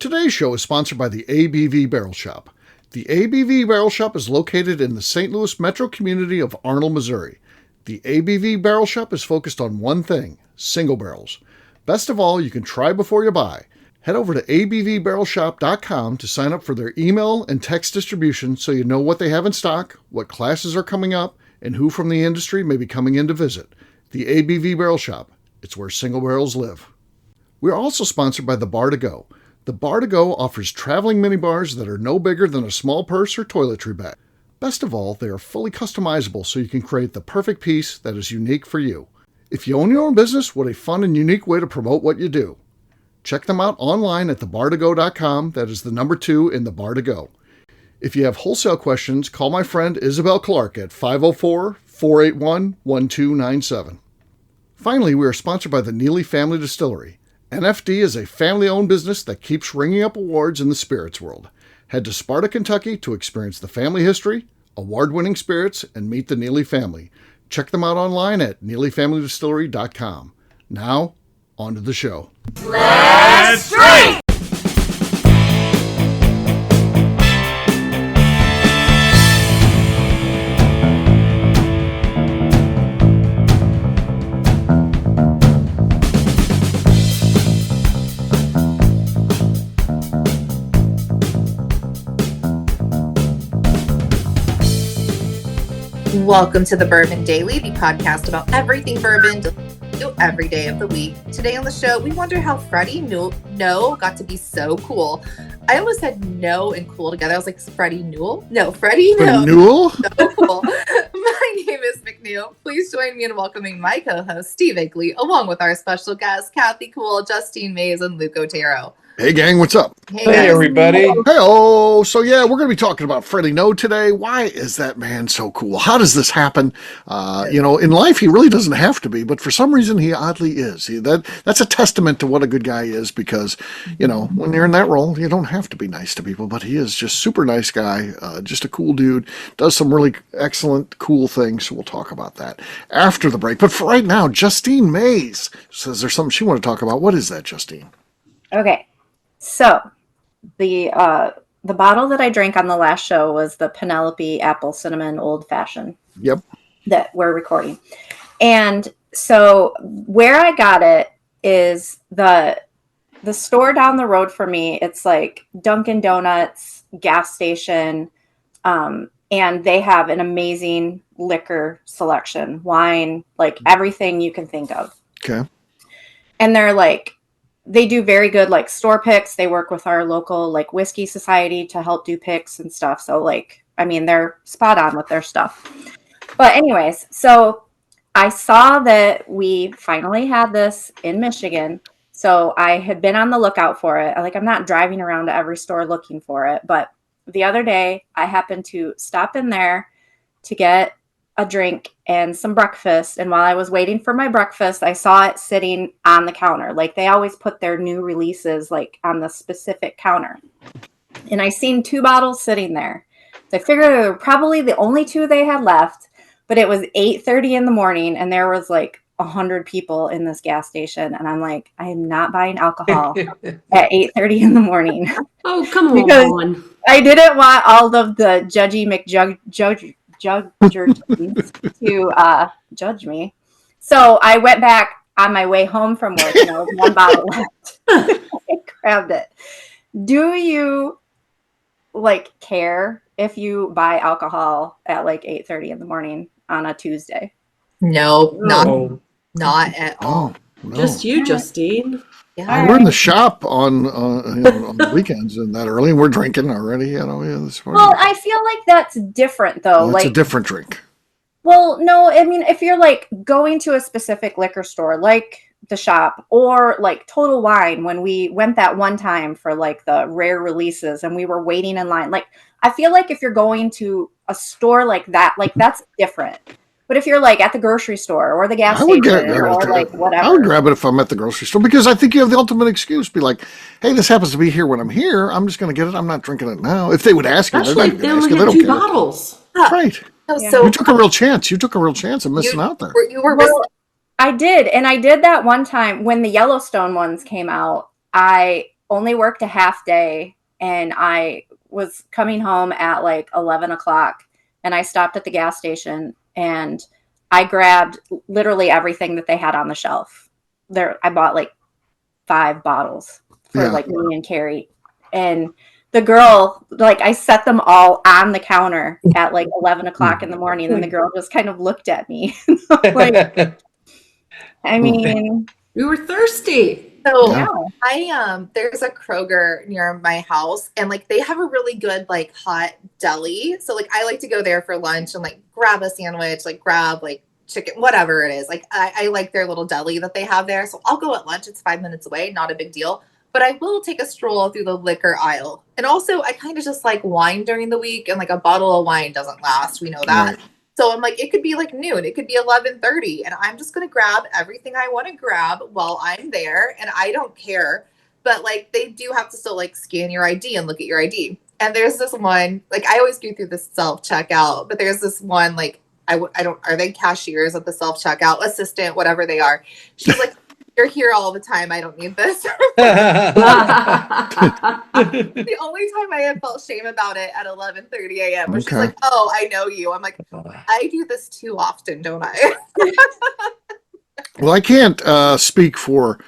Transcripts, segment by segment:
Today's show is sponsored by the ABV Barrel Shop. The ABV Barrel Shop is located in the St. Louis metro community of Arnold, Missouri. The ABV Barrel Shop is focused on one thing, single barrels. Best of all, you can try before you buy. Head over to abvbarrelshop.com to sign up for their email and text distribution so you know what they have in stock, what classes are coming up, and who from the industry may be coming in to visit. The ABV Barrel Shop. It's where single barrels live. We are also sponsored by the Bar to Go. The Bar to Go offers traveling minibars that are no bigger than a small purse or toiletry bag. Best of all, they are fully customizable so you can create the perfect piece that is unique for you. If you own your own business, what a fun and unique way to promote what you do. Check them out online at thebar2go.com. That is the number 2 in the Bar to Go. If you have wholesale questions, call my friend Isabel Clark at 504-481-1297. Finally, we are sponsored by the Neely Family Distillery. NFD is a family-owned business that keeps ringing up awards in the spirits world. Head to Sparta, Kentucky to experience the family history, award-winning spirits, and meet the Neely family. Check them out online at neelyfamilydistillery.com. Now, on to the show. Let's drink! Welcome to the Bourbon Daily, the podcast about everything bourbon every day of the week. Today on the show, we wonder how Freddie No got to be so cool. I almost said no and cool together. I was like, Freddie Newell? No, Freddie No. Newell? So cool. My name is McNeil. Please join me in welcoming my co-host, Steve Igley, along with our special guests, Kathy Cool, Justine Mays, and Luke Otero. Hey gang, what's up? Hey everybody. Hey-oh. So yeah, we're going to be talking about Freddie No today. Why is that man so cool? How does this happen? In life he really doesn't have to be, but for some reason he oddly is. That's a testament to what a good guy is because, when you're in that role, you don't have to be nice to people, but he is just super nice guy, just a cool dude, does some really excellent, cool things. So we'll talk about that after the break. But for right now, Justine Mays says there's something she want to talk about. What is that, Justine? Okay. So, the bottle that I drank on the last show was the Penelope Apple Cinnamon Old Fashioned. Yep. That we're recording. And so, where I got it is the store down the road for me. It's like Dunkin' Donuts, gas station, and they have an amazing liquor selection, wine, like everything you can think of. Okay. And they do very good store picks. They work with our local whiskey society to help do picks and stuff. So they're spot on with their stuff. But anyways, so I saw that we finally had this in Michigan. So I had been on the lookout for it. I'm not driving around to every store looking for it. But the other day I happened to stop in there to get a drink and some breakfast, and while I was waiting for my breakfast, I saw it sitting on the counter. They always put their new releases on the specific counter, and I seen 2 bottles sitting there. So I figured they were probably the only 2 they had left, but it was 8:30 in the morning and there was 100 people in this gas station, and I'm like, I am not buying alcohol at 8:30 in the morning. Oh, come because on. I didn't want all of the judgy judgers to judge me. So I went back on my way home from work and there was 1 bottle left. I grabbed it. Do you care if you buy alcohol at 8:30 in the morning on a Tuesday? No, not at all. No. Just you, Justine. Yeah. We're in the shop on the weekends and that early, and we're drinking already. This morning. Well, I feel like that's different though. It's a different drink. Well, no, I mean, if you're going to a specific liquor store, like the shop, or Total Wine, when we went that one time for the rare releases and we were waiting in line, I feel like if you're going to a store like that, that's different. But if you're at the grocery store or the gas station or whatever. I would grab it if I'm at the grocery store because I think you have the ultimate excuse. Be like, hey, this happens to be here when I'm here. I'm just going to get it. I'm not drinking it now. If they would ask you, Especially if they only have 2 bottles. Right. So you took a real chance. You took a real chance of missing out there. You were missing. I did. And I did that one time when the Yellowstone ones came out. I only worked a half day, and I was coming home at like 11 o'clock, and I stopped at the gas station and I grabbed literally everything that they had on the shelf. I bought like 5 bottles for like me and Carrie. And the girl, like, I set them all on the counter at like 11 o'clock in the morning. And the girl just kind of looked at me. Like, I mean, We were thirsty. So yeah. there's a Kroger near my house, and like they have a really good like hot deli. So like I like to go there for lunch and like grab a sandwich, like grab like chicken, whatever it is. Like I like their little deli that they have there. So I'll go at lunch. It's 5 minutes away, not a big deal. But I will take a stroll through the liquor aisle. And also I kind of just like wine during the week, and like a bottle of wine doesn't last. We know that. Right. So I'm like, it could be like noon, it could be 11:30, and I'm just going to grab everything I want to grab while I'm there, and I don't care. But like, they do have to still like scan your ID and look at your ID. And there's this one, like I always go through the self-checkout, but there's this one, like, I don't, are they cashiers at the self-checkout, assistant, whatever they are? She's like, you're here all the time. I don't need this. The only time I have felt shame about it at 11:30 a.m. Where she's like, oh, I know you. I'm like, I do this too often, don't I? Well, I can't speak for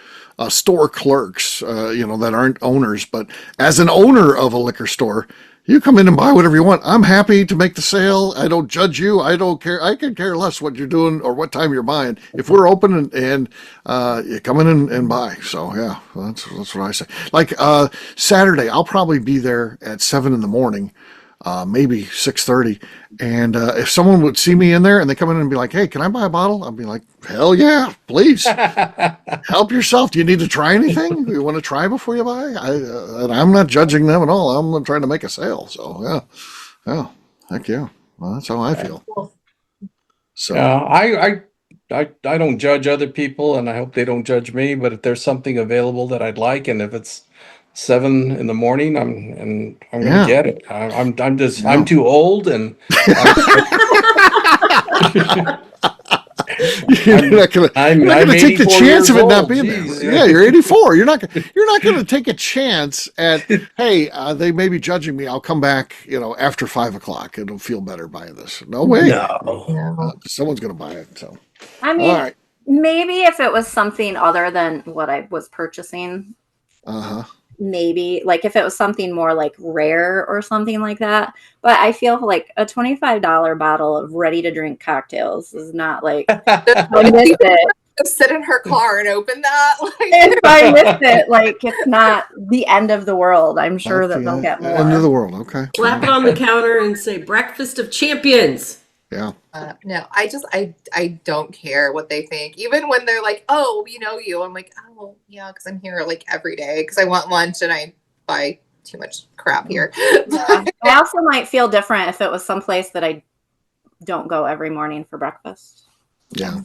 store clerks, that aren't owners, but as an owner of a liquor store, you come in and buy whatever you want. I'm happy to make the sale. I don't judge you. I don't care. I could care less what you're doing or what time you're buying. If we're open and you come in and buy. So yeah, that's what I say. Like Saturday, I'll probably be there at 7 a.m, maybe 6:30. And if someone would see me in there and they come in and be like, hey, can I buy a bottle? I'd be like, hell yeah, please. Help yourself. Do you need to try anything? Do you want to try before you buy? And I'm not judging them at all. I'm trying to make a sale. So yeah, heck yeah. Well, that's how I feel. So I don't judge other people, and I hope they don't judge me. But if there's something available that I'd like, and if it's 7 a.m, I'm gonna get it. I'm too old, and you're not gonna take the chance of it not being there. Yeah, you're 84. You're not gonna take a chance at, hey, they may be judging me. I'll come back, after 5 o'clock. It'll feel better buying this. No way. No. Someone's gonna buy it. So I mean, all right. Maybe if it was something other than what I was purchasing. Maybe like if it was something more like rare or something like that. But I feel like a $25 bottle of ready to drink cocktails is not like I missed it. Sit in her car and open that. If I missed it, like it's not the end of the world. I'm sure that they'll get more. End of the world, okay. Slap it on the counter and say breakfast of champions. Yeah. No, I don't care what they think. Even when they're like, oh, we know you. I'm like, oh, yeah, because I'm here like every day because I want lunch and I buy too much crap here. Yeah. I also might feel different if it was someplace that I don't go every morning for breakfast. Yeah.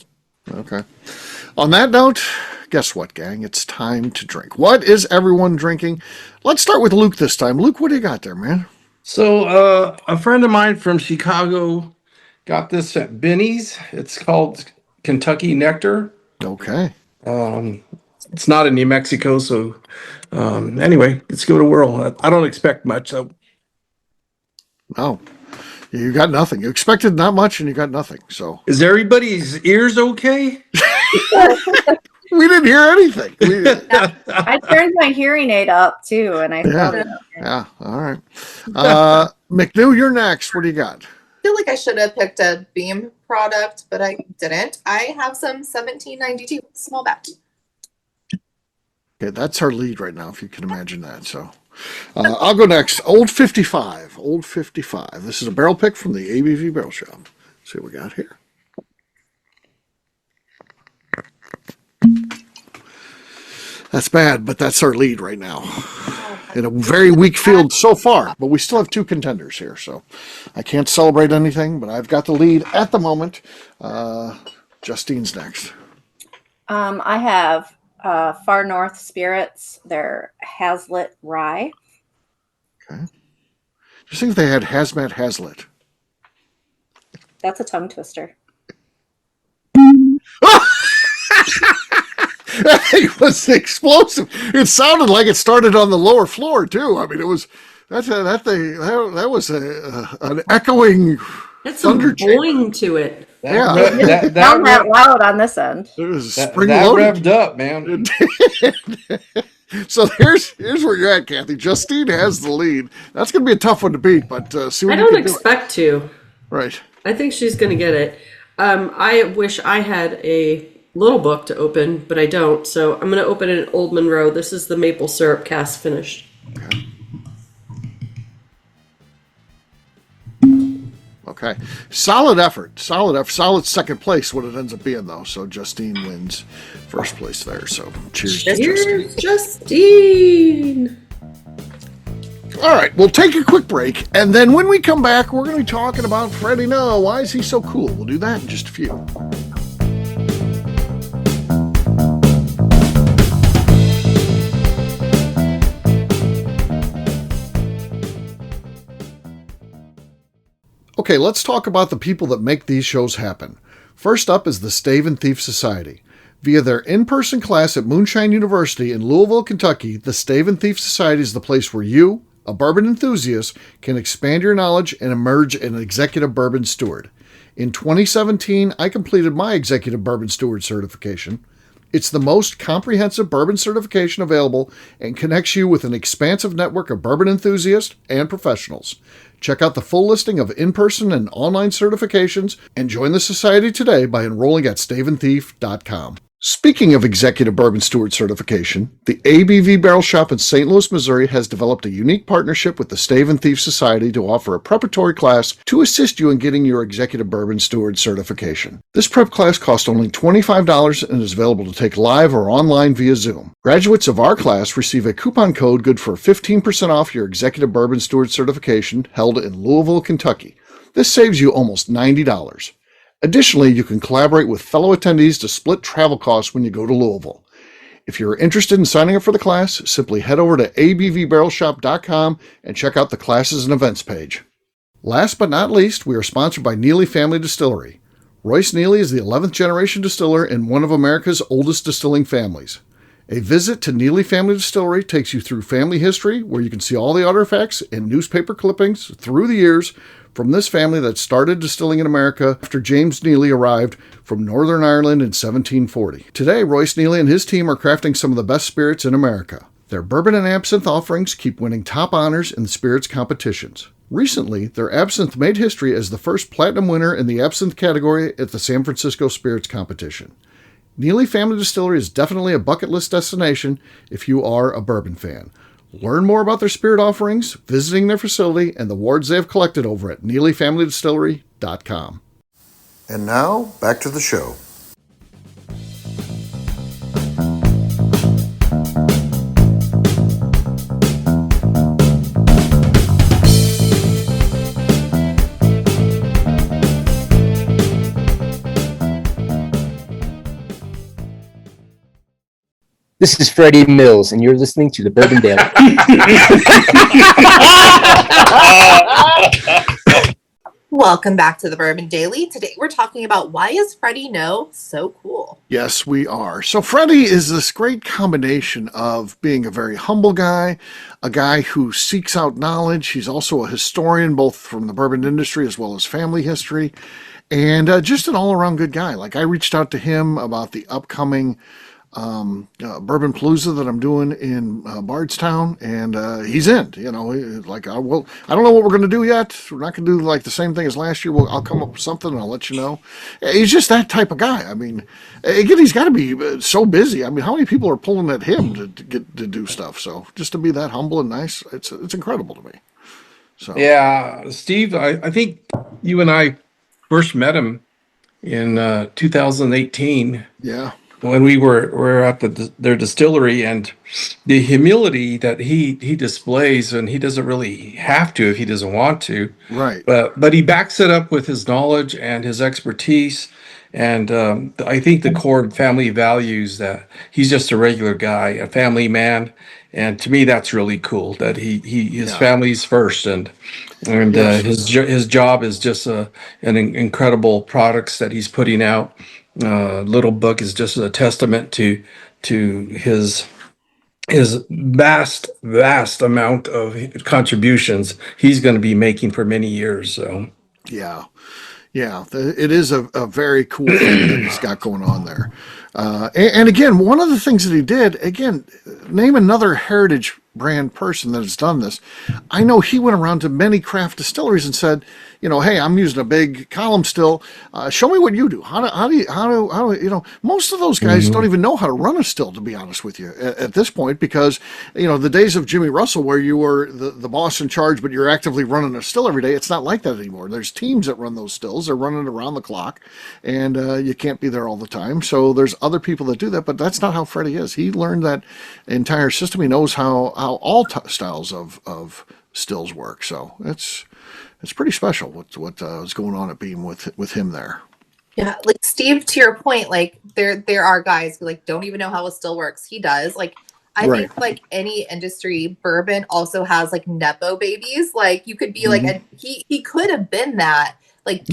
Okay. On that note, guess what, gang? It's time to drink. What is everyone drinking? Let's start with Luke this time. Luke, what do you got there, man? So a friend of mine from Chicago got this at Benny's. It's called Kentucky Nectar. Okay. It's not in New Mexico, so anyway, let's go to Whirl. I don't expect much. So. No, you got nothing. You expected not much, and you got nothing. So is everybody's ears okay? We didn't hear anything. I turned my hearing aid up too, and I felt it. Yeah. All right. McNew, you're next. What do you got? I feel like I should have picked a Beam product, but I didn't. I have some 1792 small batch. Okay, that's our lead right now, if you can imagine that. So I'll go next. Old 55. Old 55. This is a barrel pick from the ABV Barrel Shop. Let's see what we got here. That's bad, but that's our lead right now. In a very weak field so far, but we still have 2 contenders here, so I can't celebrate anything, but I've got the lead at the moment. Justine's next. I have Far North Spirits, their Hazlitt Rye. Okay. Just think if they had Hazmat Hazlitt. That's a tongue twister. That thing was explosive. It sounded like it started on the lower floor too. I mean, it was that thing. That was an echoing Had some thunder chamber. boing to it. That Sound that loud on this end. It was that spring loaded. revved up, man. So here's where you're at, Kathy. Justine has the lead. That's going to be a tough one to beat, but see what I you don't can do. expect to. Right. I think she's going to get it. I wish I had a little book to open, but I don't. So I'm going to open an Old Monroe. This is the maple syrup cast finished. Okay. Solid effort. Solid second place, what it ends up being, though. So Justine wins first place there. So cheers to Justine. Cheers, Justine. All right, we'll take a quick break, and then when we come back, we're going to be talking about Freddie No. Why is he so cool? We'll do that in just a few. Okay, let's talk about the people that make these shows happen. First up is the Stave and Thief Society. Via their in-person class at Moonshine University in Louisville, Kentucky, the Stave and Thief Society is the place where you, a bourbon enthusiast, can expand your knowledge and emerge an executive bourbon steward. In 2017, I completed my executive bourbon steward certification. It's the most comprehensive bourbon certification available and connects you with an expansive network of bourbon enthusiasts and professionals. Check out the full listing of in-person and online certifications and join the society today by enrolling at staveandthief.com. Speaking of Executive Bourbon Steward certification, the ABV Barrel Shop in St. Louis, Missouri has developed a unique partnership with the Stave and Thief Society to offer a preparatory class to assist you in getting your Executive Bourbon Steward certification. This prep class costs only $25 and is available to take live or online via Zoom. Graduates of our class receive a coupon code good for 15% off your Executive Bourbon Steward certification held in Louisville, Kentucky. This saves you almost $90. Additionally, you can collaborate with fellow attendees to split travel costs when you go to Louisville. If you're interested in signing up for the class, simply head over to abvbarrelshop.com and check out the classes and events page. Last but not least, we are sponsored by Neely Family Distillery. Royce Neely is the 11th generation distiller in one of America's oldest distilling families. A visit to Neely Family Distillery takes you through family history, where you can see all the artifacts and newspaper clippings through the years from this family that started distilling in America after James Neely arrived from Northern Ireland in 1740. Today, Royce Neely and his team are crafting some of the best spirits in America. Their bourbon and absinthe offerings keep winning top honors in the spirits competitions. Recently, their absinthe made history as the first platinum winner in the absinthe category at the San Francisco Spirits Competition. Neely Family Distillery is definitely a bucket list destination if you are a bourbon fan. Learn more about their spirit offerings, visiting their facility, and the awards they have collected over at NeelyFamilyDistillery.com. And now, back to the show. This is Freddie Mills, and you're listening to the Bourbon Daily. Welcome back to the Bourbon Daily. Today we're talking about why is Freddie No so cool? Yes, we are. So Freddie is this great combination of being a very humble guy, a guy who seeks out knowledge. He's also a historian, both from the bourbon industry as well as family history, and just an all-around good guy. Like, I reached out to him about the upcoming Bourbon Palooza that I'm doing in Bardstown, and he's in. I don't know what we're going to do yet. We're not going to do like the same thing as last year. I'll come up with something and I'll let you know. He's just that type of guy. I mean, again, he's got to be so busy. I mean, how many people are pulling at him to get to do stuff? So just to be that humble and nice, it's incredible to me. So Yeah, Steve, I think you and I first met him in 2018. Yeah. When we were at their distillery, and the humility that he displays, and he doesn't really have to if he doesn't want to, right? But he backs it up with his knowledge and his expertise, and I think the core family values that he's just a regular guy, a family man, and to me that's really cool that his family's first, and his job is just an incredible products that he's putting out. Little book is just a testament to to his vast amount of contributions he's going to be making for many years. So Yeah. Yeah, it is a very cool thing that he's got going on there. And again, one of the things that he did, again, name another heritage brand person that has done this. I know he went around to many craft distilleries and said, hey, I'm using a big column still. Show me what you do. How do most of those guys don't even know how to run a still, to be honest with you, at this point, because, the days of Jimmy Russell where you were the boss in charge, but you're actively running a still every day, it's not like that anymore. There's teams that run those stills. They're running around the clock, and you can't be there all the time. So there's other people that do that, but that's not how Freddie is. He learned that entire system. He knows how all styles of stills work. So it's pretty special what is going on at Beam with him there. Yeah, like Steve, to your point, like there are guys who like don't even know how a still works. He does. Like I think like any industry, bourbon also has like nepo babies. Like you could be like he could have been that. Like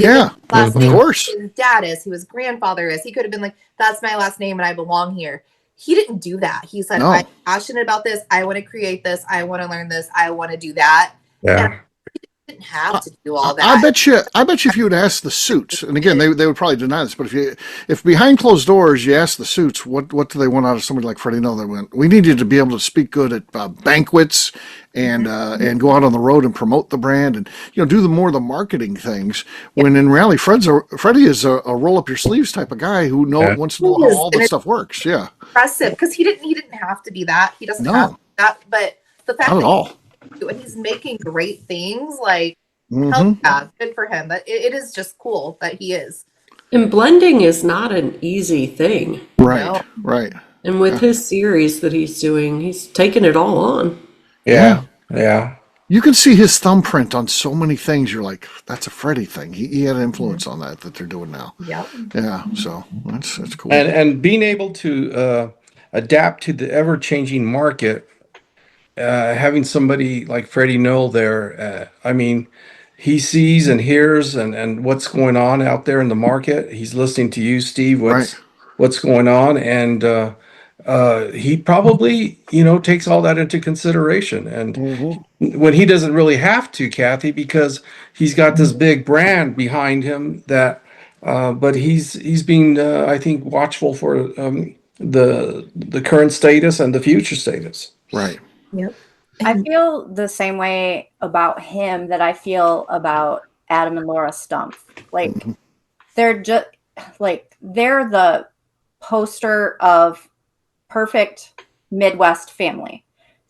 last name, of course. His dad is, who his grandfather is. He could have been like, that's my last name and I belong here. He didn't do that. He said, I'm passionate about this. I want to create this. I want to learn this. I want to do that. Yeah. And he didn't have to do all that. I bet you if you would ask the suits, and again they would probably deny this, but if behind closed doors you ask the suits what do they want out of somebody like Freddie, no, they went, we need you to be able to speak good at banquets and go out on the road and promote the brand and do the marketing things. When in reality, Freddie is a roll up your sleeves type of guy who wants to know how all this stuff works. Yeah, impressive, because he didn't have to be that. He doesn't have that, but the fact not at all. And he's making great things, like hell yeah, good for him. But it is just cool that he is. And blending is not an easy thing. Right. And with his series that he's doing, he's taking it all on. Yeah. You can see his thumbprint on so many things. You're like, that's a Freddie thing. He had an influence on that they're doing now. Yep. Yeah. So that's cool. And being able to adapt to the ever changing market. Having somebody like Freddie Knoll there, I mean, he sees and hears and what's going on out there in the market. He's listening to you, Steve, what's going on, and he probably takes all that into consideration. And when he doesn't really have to, Kathy, because he's got this big brand behind him that, but he's being I think watchful for the current status and the future status. Right. Yep. I feel the same way about him that I feel about Adam and Laura Stumpf. Like they're just they're the poster of perfect Midwest family.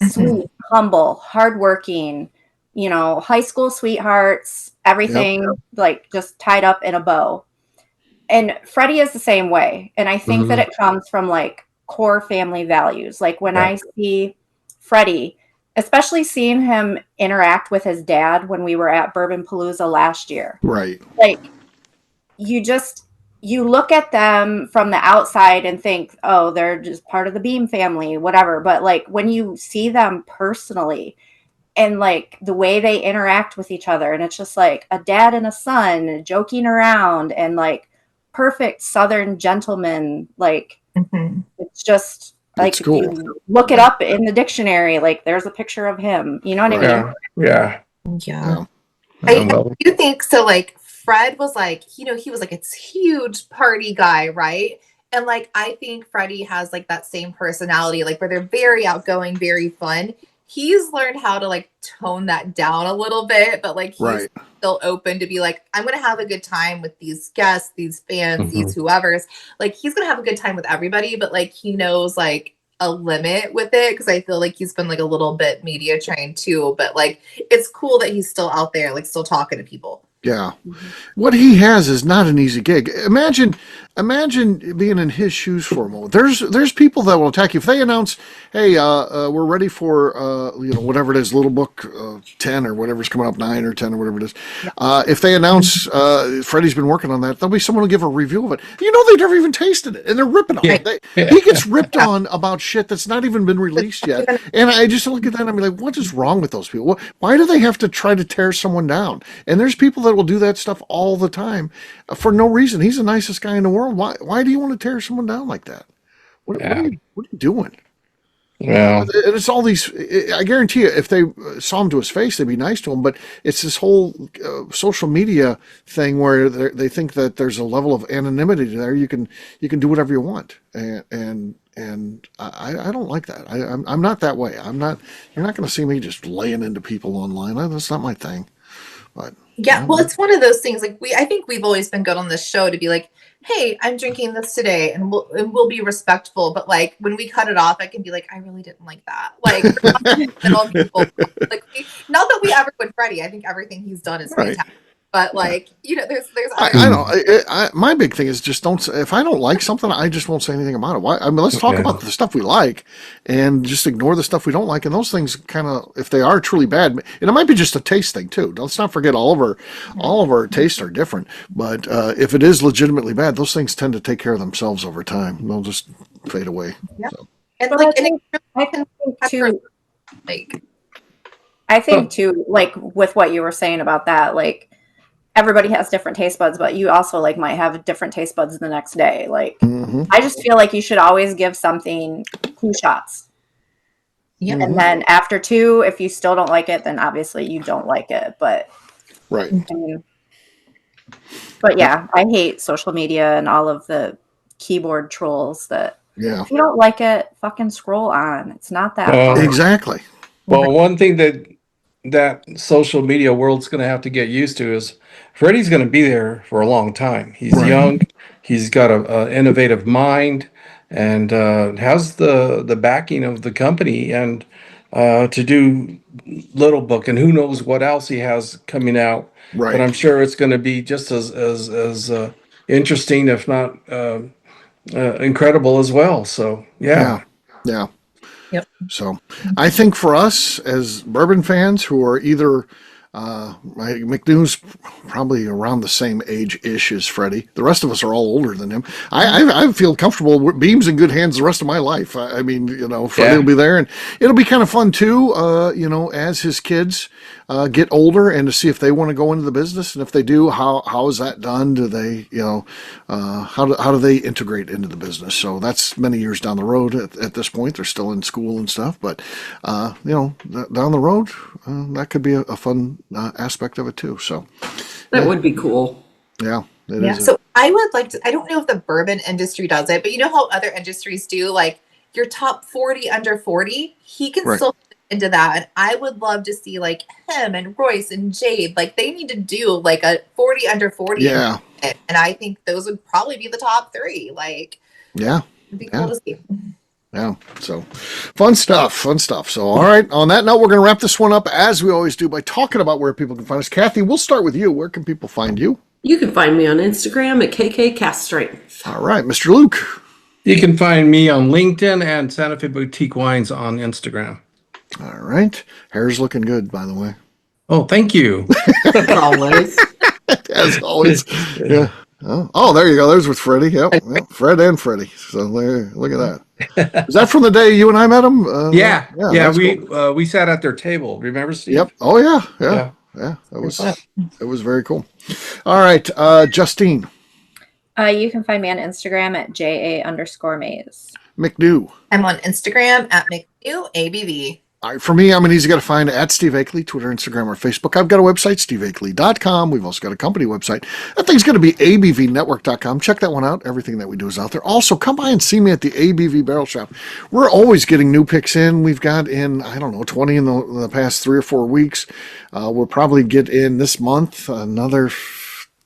Sweet, humble, hardworking, high school sweethearts, everything like just tied up in a bow. And Freddie is the same way. And I think that it comes from like core family values. Like when I see Freddie, especially seeing him interact with his dad when we were at Bourbon Palooza last year. Right. Like you look at them from the outside and think, oh, they're just part of the Beam family, whatever. But like when you see them personally and like the way they interact with each other, and it's just like a dad and a son joking around and like perfect Southern gentlemen, like it's just like cool. If you look it up in the dictionary, like there's a picture of him. You know what I mean? Yeah. I do think so. Like Fred was like, he was like it's huge party guy, right? And like I think Freddie has like that same personality, like where they're very outgoing, very fun. He's learned how to like tone that down a little bit, but like he's still open to be like, I'm gonna have a good time with these guests, these fans, these whoever's. Like he's gonna have a good time with everybody, but like he knows like a limit with it, because I feel like he's been like a little bit media trained too. But like it's cool that he's still out there, like still talking to people. Yeah. What he has is not an easy gig. Imagine being in his shoes for a moment. There's people that will attack you. If they announce, hey, we're ready for, whatever it is, Little Book 10 or whatever's coming up, 9 or 10 or whatever it is. If they announce Freddie's been working on that, there'll be someone who give a review of it. They've never even tasted it, and they're ripping on it. He gets ripped on about shit that's not even been released yet. And I just look at that and I'm like, what is wrong with those people? Why do they have to try to tear someone down? And there's people that will do that stuff all the time for no reason. He's the nicest guy in the world. Why do you want to tear someone down like that? What Yeah. are you doing? Yeah. And it's all these. I guarantee you, if they saw him to his face, they'd be nice to him. But it's this whole social media thing where they think that there's a level of anonymity there. You can do whatever you want, and I don't like that. I'm not that way. I'm not. You're not going to see me just laying into people online. That's not my thing. But Yeah, well, it's one of those things. Like I think we've always been good on this show to be like, "Hey, I'm drinking this today," and we'll be respectful. But like when we cut it off, I can be like, "I really didn't like that." Like, not that we ever would Freddie. I think everything he's done is Right. fantastic. But like, there's I know. My big thing is just don't. If I don't like something, I just won't say anything about it. Why? I mean, let's talk about the stuff we like, and just ignore the stuff we don't like. And those things, kind of, if they are truly bad, and it might be just a taste thing too. Let's not forget all of our tastes are different. But if it is legitimately bad, those things tend to take care of themselves over time. They'll just fade away. Yeah. So. And But like, I think too. like, I think too, like with what you were saying about that, like everybody has different taste buds, but you also like might have different taste buds the next day. Like I just feel like you should always give something 2 shots. yeah. And then after 2, if you still don't like it, then obviously you don't like it. But Right. But yeah, I hate social media and all of the keyboard trolls that if you don't like it, fucking scroll on. It's not that hard. Exactly. Well, one thing that social media world's going to have to get used to is Freddie's going to be there for a long time. He's young. He's got a innovative mind, and has the backing of the company and to do Little Book, and who knows what else he has coming out. Right. But I'm sure it's going to be just as interesting, if not incredible as well. So yeah. Yep. So I think for us as bourbon fans who are either McNew's probably around the same age-ish as Freddie. The rest of us are all older than him. I feel comfortable. Beam's in good hands the rest of my life. I mean, Freddie will be there, and it'll be kind of fun too. As his kids get older, and to see if they want to go into the business, and if they do, how is that done? Do they, how do they integrate into the business? So that's many years down the road. At this point, they're still in school and stuff, but down the road, that could be a fun aspect of it too. So that would be cool. Yeah. So I would like to, I don't know if the bourbon industry does it, but you know how other industries do, like your top 40 under 40, he can still fit into that. And I would love to see like him and Royce and Jade, like they need to do like a 40 under 40. Yeah. And I think those would probably be the top 3. Like, yeah. It'd be cool to see. Yeah, so fun stuff. So, all right, on that note, we're going to wrap this one up as we always do by talking about where people can find us. Kathy, we'll start with you. Where can people find you? You can find me on Instagram at KKCastStrength. All right, Mr. Luke. You can find me on LinkedIn and Santa Fe Boutique Wines on Instagram. All right. Hair's looking good, by the way. Oh, thank you. Always. As always. Yeah. Oh, there you go. There's with Freddie. Yep. Fred and Freddie. So there, look at that. Is that from the day you and I met him? Yeah. Cool. We sat at their table. Remember, Steve? Yep. Oh, yeah. It was very cool. All right. Justine. You can find me on Instagram at JA_Maze. McNew. I'm on Instagram at McNew ABV. All right, for me, I'm an easy guy to find at Steve Akeley, Twitter, Instagram, or Facebook. I've got a website, steveakeley.com. We've also got a company website. That thing's going to be abvnetwork.com. Check that one out. Everything that we do is out there. Also, come by and see me at the ABV Barrel Shop. We're always getting new picks in. We've got in, 20 in the past 3 or 4 weeks. We'll probably get in this month another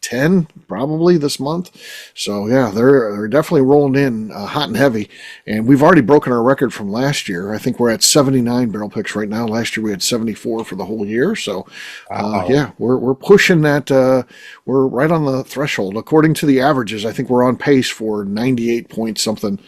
10 probably this month. So yeah, they're definitely rolling in hot and heavy, and we've already broken our record from last year. I think we're at 79 barrel picks right now. Last year we had 74 for the whole year. So we're pushing that. We're right on the threshold according to the averages. I think we're on pace for 98 point something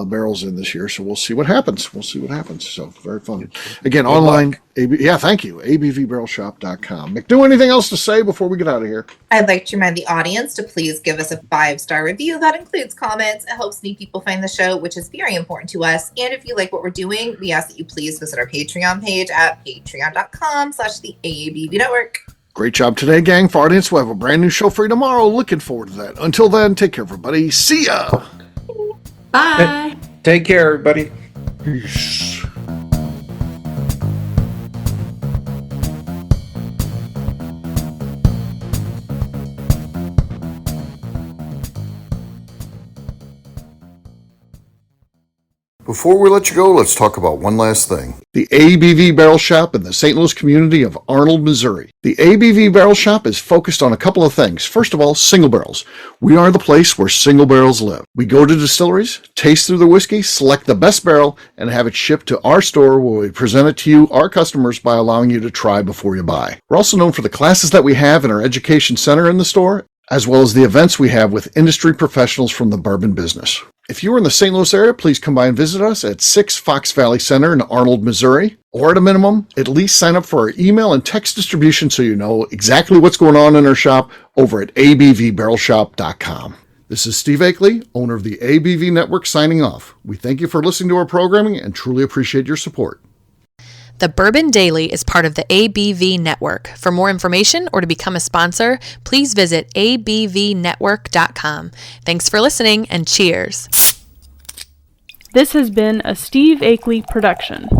barrels in this year. So we'll see what happens. So very fun. Again, online. Thank you. abvbarrelshop.com. McDo, anything else to say before we get out of here? I'd like to remind the audience to please give us a 5-star review. That includes comments. It helps new people find the show, which is very important to us. And if you like what we're doing, we ask that you please visit our Patreon page at patreon.com/the ABV Network. Great job today, gang. For our audience, we'll have a brand new show for you tomorrow. Looking forward to that. Until then, take care, everybody. See ya. Bye. Take care, everybody. Peace. Before we let you go, let's talk about one last thing. The ABV Barrel Shop in the St. Louis community of Arnold, Missouri. The ABV Barrel Shop is focused on a couple of things. First of all, single barrels. We are the place where single barrels live. We go to distilleries, taste through the whiskey, select the best barrel, and have it shipped to our store where we present it to you, our customers, by allowing you to try before you buy. We're also known for the classes that we have in our education center in the store, as well as the events we have with industry professionals from the bourbon business. If you are in the St. Louis area, please come by and visit us at 6 Fox Valley Center in Arnold, Missouri. Or at a minimum, at least sign up for our email and text distribution so you know exactly what's going on in our shop over at abvbarrelshop.com. This is Steve Akeley, owner of the ABV Network, signing off. We thank you for listening to our programming and truly appreciate your support. The Bourbon Daily is part of the ABV Network. For more information or to become a sponsor, please visit abvnetwork.com. Thanks for listening and cheers. This has been a Steve Akeley production.